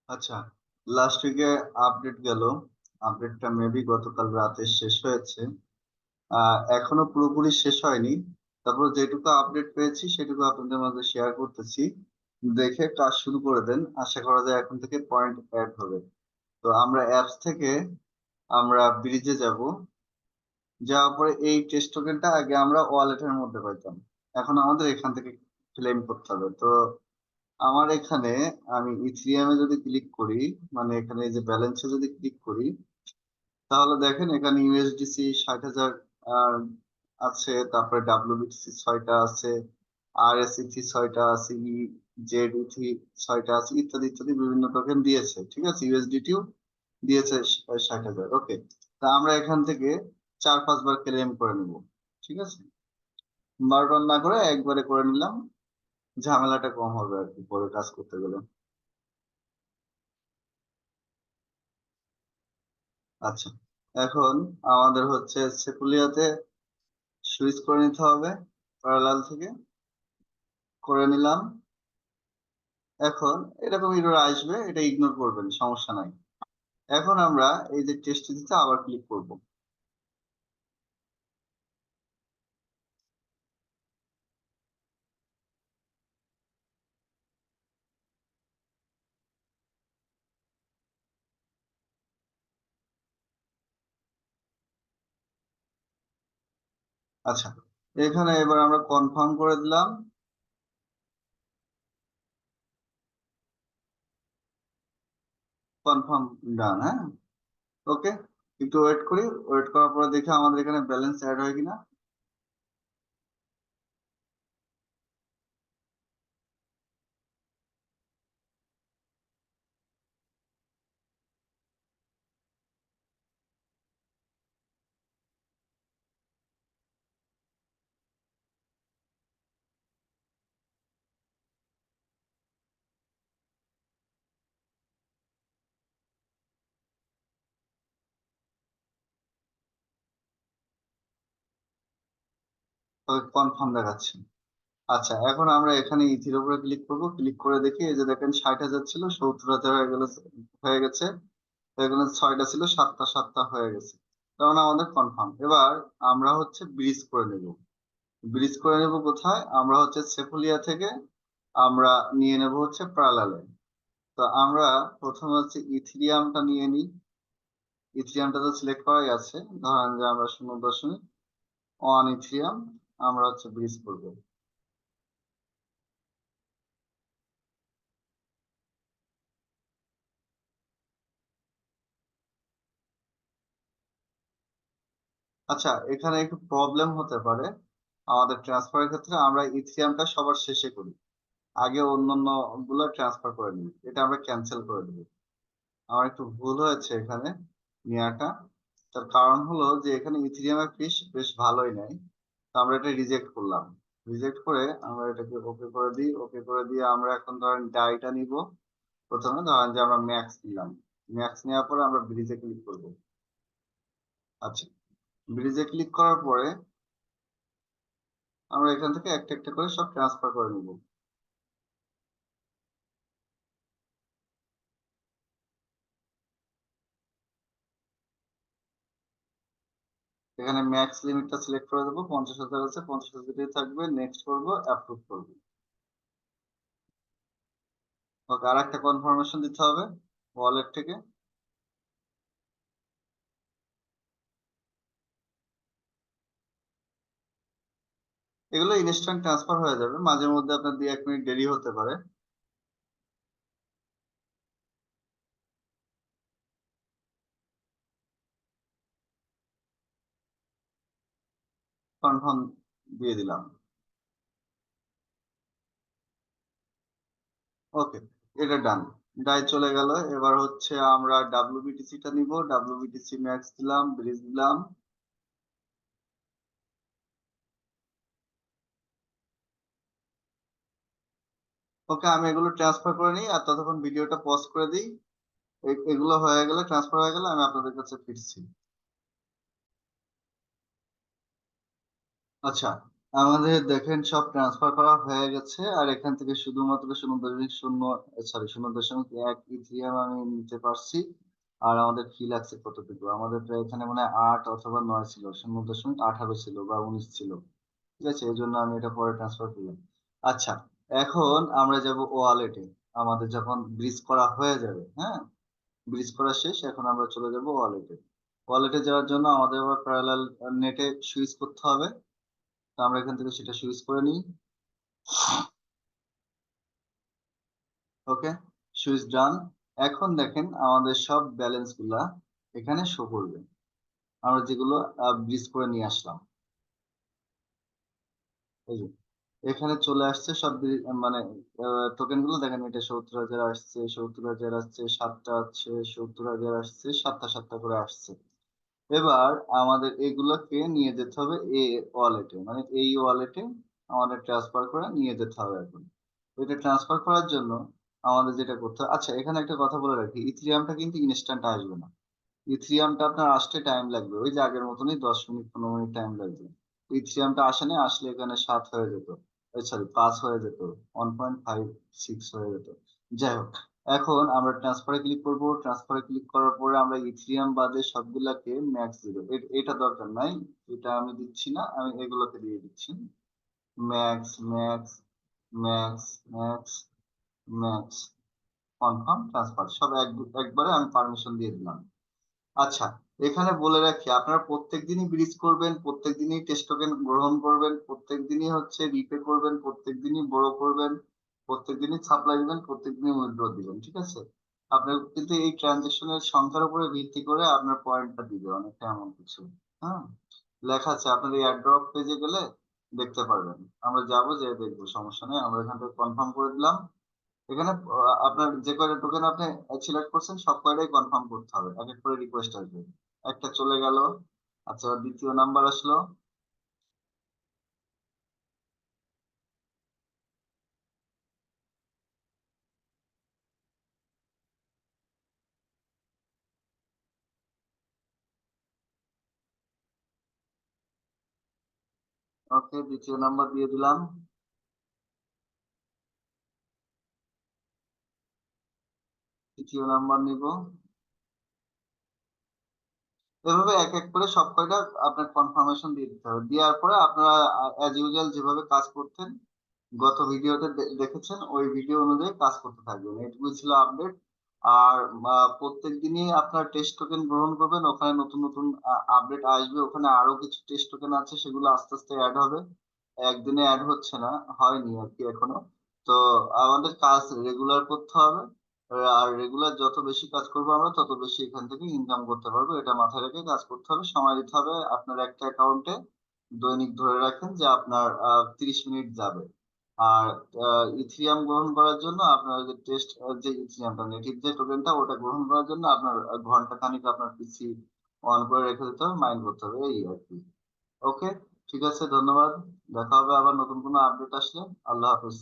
আচ্ছা, লাস্ট উইকে আপডেট গেল। আপডেটটা মেবি গতকাল রাতে শেষ হয়েছে। এখনো পুরোপুরি শেষ হয়নি। তারপর যেটুকু আপডেট পেয়েছি সেটুকু আপনাদের মাঝে শেয়ার করতেছি। দেখে কাজ শুরু করে দেন, আশা করা যায় এখন থেকে পয়েন্ট অ্যাড হবে। তো আমরা অ্যাপস থেকে আমরা ব্রিজে যাব। যাওয়ার পরে এই টেস্ট টোকেনটা আগে আমরা ওয়ালেটের মধ্যে পাইতাম, এখন আমাদের এখান থেকে ক্লেম করতে হবে। তো আমার এখানে আমি ইথিরিয়ামে যদি ক্লিক করি, মানে এখানে এই যে ব্যালেন্সে যদি ক্লিক করি, তাহলে দেখেন এখানে ইউএসডিসি 60,000 আছে, তারপরে ডাব্লিউবিটিসি 6টা আছে, আরএসইথি 6টা আছে, জেডইথি 6টা আছে, ইত্যাদি ইত্যাদি বিভিন্ন টোকেন দিয়েছে। ঠিক আছে, ইউএসডিটিও দিয়েছে 60,000। ওকে, তা আমরা এখান থেকে 4-5 বার ক্লেম করে নিব। ঠিক আছে, বারবার না করে একবারে করে নিলাম, ঝামেলাটা কম হবে আর কি পরে কাজ করতে গেলে। আচ্ছা, এখন আমাদের হচ্ছে সেপুলিয়াতে সুইচ করে নিতে হবে, প্যারালাল থেকে করে নিলাম। এখন এরকম এরর আসবে, এটা ইগনোর করবেন, সমস্যা নাই। এখন আমরা এই যে টেস্ট দিতে আবার ক্লিক করব। আচ্ছা, এখানে এবার আমরা কনফার্ম করে দিলাম। কনফার্ম, ডান। হ্যাঁ, ওকে, একটু ওয়েট করি। ওয়েট করার পরে দেখি আমাদের এখানে ব্যালেন্স অ্যাড হয় কিনা। কনফার্ম দেখাচ্ছে। আচ্ছা, এখন আমরা এখানে ইথির উপরে ক্লিক করব। ক্লিক করে দেখি, এই যে দেখেন 60,000 ছিল, 70,000 হয়ে গেল, হয়ে গেছে। তো এখানে 6টা ছিল, 7টা 7টা হয়ে গেছে। তখন আমাদের কনফার্ম। এবার আমরা হচ্ছে ব্রিজ করে নেব। ব্রিজ করে নেব কোথায়? আমরা হচ্ছে সেফুলিয়া থেকে আমরা নিয়ে নেব হচ্ছে প্যারালালে। তো আমরা প্রথমে হচ্ছে ইথিরিয়ামটা নিয়ে নিই। ইথিরিয়ামটা তো সিলেক্ট করাই আছে, ধরেন যে আমরা 0.1 ইথিরিয়াম আমরা হচ্ছে ব্রিজ করব। আচ্ছা, এখানে একটু প্রবলেম হতে পারে আমাদের ট্রান্সফারের ক্ষেত্রে। আমরা ইথিরিয়ামটা সবার শেষে করি, আগে অন্যান্য গুলো ট্রান্সফার করে নিই। এটা আমরা ক্যান্সেল করে দেবো। আমার একটু ভুল হয়েছে এখানে নেওয়াটা। তার কারণ হলো যে এখানে ইথিরিয়ামের ফিস বেশ ভালোই নেয়। তো আমরা এটা রিজেক্ট করলাম। রিজেক্ট করে আমরা এটাকে ওকে করে দিই। ওকে করে দিয়ে আমরা এখন ধরেন ডাইটা নিব। প্রথমে ধরেন যে আমরা ম্যাক্স নিলাম। ম্যাক্স নেওয়ার পরে আমরা ব্রিজে ক্লিক করব। আচ্ছা, ব্রিজে ক্লিক করার পরে আমরা এখান থেকে একটা একটা করে সব ট্রান্সফার করে নিব। এখানে ম্যাক্স লিমিটটা সিলেক্ট করে দেবো, 50,000 আছে, 50,000 থাকবে। নেক্সট করবো, অ্যাপ্রুভ করবো। ওকে, আর একটা কনফার্মেশন দিতে হবে ওয়ালেট থেকে। এগুলো ইনস্ট্যান্ট ট্রান্সফার হয়ে যাবে, মাঝে মধ্যে আপনার 2-1 মিনিট দেরি হতে পারে। কনফার্ম দিয়ে দিলাম। ওকে, এটা ডান। ডাই চলে গেল। এবার হচ্ছে আমরা ডাব্লিউবিটিসি টা নিব। ডাব্লিউবিটিসি ম্যাক্স দিলাম, ব্রিজ দিলাম। ওকে, আমি এগুলো ট্রান্সফার করে নিই আর ততক্ষণ ভিডিওটা পজ করে দিই। এগুলো হয়ে গেলে, ট্রান্সফার হয়ে গেলে আমি আপনাদের কাছে ফিরছি। আচ্ছা, আমাদের দেখেন সব ট্রান্সফার করা হয়ে গেছে, আর এখান থেকে শুধুমাত্র 0.1 ইথিরিয়াম আমি নিতে পারছি। আর আমাদের ফি লাগছে কতটুকু, আমাদের প্রায় এখানে মানে 8 অথবা 9 ছিল, 0.18 ছিল বা 19 ছিল। ঠিক আছে, এই জন্য আমি এটা পরে ট্রান্সফার করলাম। আচ্ছা, এখন আমরা যাব ওয়ালেটে। আমাদের যখন ব্রিজ করা হয়ে যাবে, হ্যাঁ, ব্রিজ করা শেষ, এখন আমরা চলে যাব ওয়ালেটে। ওয়ালেটে যাওয়ার জন্য আমাদের আবার প্যারালাল নেটে সুইচ করতে হবে। তো আমরা এখান থেকে সেটা সুইচ করে নিই। ওকে, সুইচ ডান। এখন দেখেন আমাদের সব ব্যালেন্স গুলা এখানে শো করবে, আমরা যেগুলো ব্রিজ করে নিয়ে আসলাম। এই যে এখানে চলে আসছে সব মানে টোকেন গুলো দেখেন, এটা 70,000 আসছে, 70,000 আসছে, 7টা আছে, 70,000 আসছে, 7টা 7টা করে আসছে। এবার আমাদের এগুলোকে নিয়ে যেতে হবে ওয়ালেটে, মানে এই ওয়ালেটে আমাদের ট্রান্সফার করে নিয়ে যেতে হবে। এখন এটা ট্রান্সফার করার জন্য আমাদের যেটা করতে হবে, আচ্ছা এখানে একটা কথা বলে রাখি, ইথিরিয়ামটা কিন্তু ইনস্ট্যান্ট আসবে না। ইথিরিয়ামটা আপনার আসতে টাইম লাগবে, ওই যে আগের মতনই 10 মিনিট 15 মিনিট টাইম লাগবে। ইথিরিয়ামটা আসে না, আসলে এখানে 7 হয়ে যেত, সরি 5 হয়ে যেত, 1.56 হয়ে যেত। যাই হোক, এখন আমরা ট্রান্সফারে ক্লিক করব। ট্রান্সফারে ক্লিক করার পরে আমরা ইথিরিয়াম বাদে সবগুলাকে ম্যাক্স দিব। এটা দরকার নাই, এটা আমি দিচ্ছি না, আমি এগুলোকে দিয়ে দিচ্ছি। Max max max max max, confirm transfer, সব একবারে আমি পারমিশন দিয়ে দিলাম। আচ্ছা, এখানে বলে রাখি, আপনারা প্রত্যেকদিনই ব্রিজ করবেন, প্রত্যেকদিনই টেস্ট টোকেন গ্রহণ করবেন, প্রত্যেকদিনই হচ্ছে রিপে করবেন, প্রত্যেকদিনই বড় করবেন, প্রত্যেকদিনই সাপ্লাই দিবেন, প্রত্যেকদিনই উইথড্র দিবেন। ঠিক আছে, আপনার কিন্তু এই ট্রানজেকশনের সংখ্যার উপরে ভিত্তি করে আপনার পয়েন্টটা দিবে অনেকটা, এমন কিছু। হ্যাঁ, লেখা আছে, আপনার এই এয়ারড্রপ পেজে গেলে দেখতে পারবেন। আমরা যাবো, যে দেখবো, সমস্যা নেই। আমরা এখান থেকে কনফার্ম করে দিলাম। এখানে আপনার যে কয়টা টোকেন আপনি সিলেক্ট করছেন সব কয়টাই কনফার্ম করতে হবে, এক এক করে রিকোয়েস্ট আসবে। একটা চলে গেল। আচ্ছা, দ্বিতীয় নাম্বার আসলো। ওকে, দ্বিতীয় নাম্বার দিয়ে দিলাম। তৃতীয় নাম্বার নিব। এভাবে এক এক করে সব কয়টা আপনার কনফার্মেশন দিয়ে দিতে হবে। দেওয়ার পরে আপনারা অ্যাজ ইউজুয়াল যেভাবে কাজ করতেন, গত ভিডিওতে দেখেছেন, ওই ভিডিও অনুযায়ী কাজ করতে থাকবেন। এটুকুই ছিল আপডেট। আর প্রত্যেক দিনই আপনার টেস্ট টোকেন গ্রহণ করবেন, ওখানে নতুন নতুন আপডেট আসবে। ওখানে আরো কিছু টেস্ট টোকেন আছে, সেগুলো আস্তে আস্তে অ্যাড হবে। একদিনে অ্যাড হচ্ছে না, হয়নি আর কি এখনো। তো আমাদের কাজ রেগুলার করতে হবে। আর রেগুলার যত বেশি কাজ করবো আমরা, তত বেশি এখান থেকে ইনকাম করতে পারবো। এটা মাথায় রেখে কাজ করতে হবে, সময় দিতে হবে। আপনার একটা অ্যাকাউন্টে দৈনিক ধরে রাখেন যে আপনার 30 মিনিট যাবে। আর ইথিরিয়াম গ্রহণ করার জন্য আপনার যে টেস্ট, যে ইথিরিয়ামটা নেটিভ যে টোকেনটা, ওটা গ্রহণ করার জন্য আপনার ঘন্টা খানিক আপনার পিসি অন করে রেখে দিতে হবে, মাইন্ড করতে হবে, এই আর কি। ওকে, ঠিক আছে, ধন্যবাদ। দেখা হবে আবার নতুন কোনো আপডেট আসলে। আল্লাহ হাফিজ।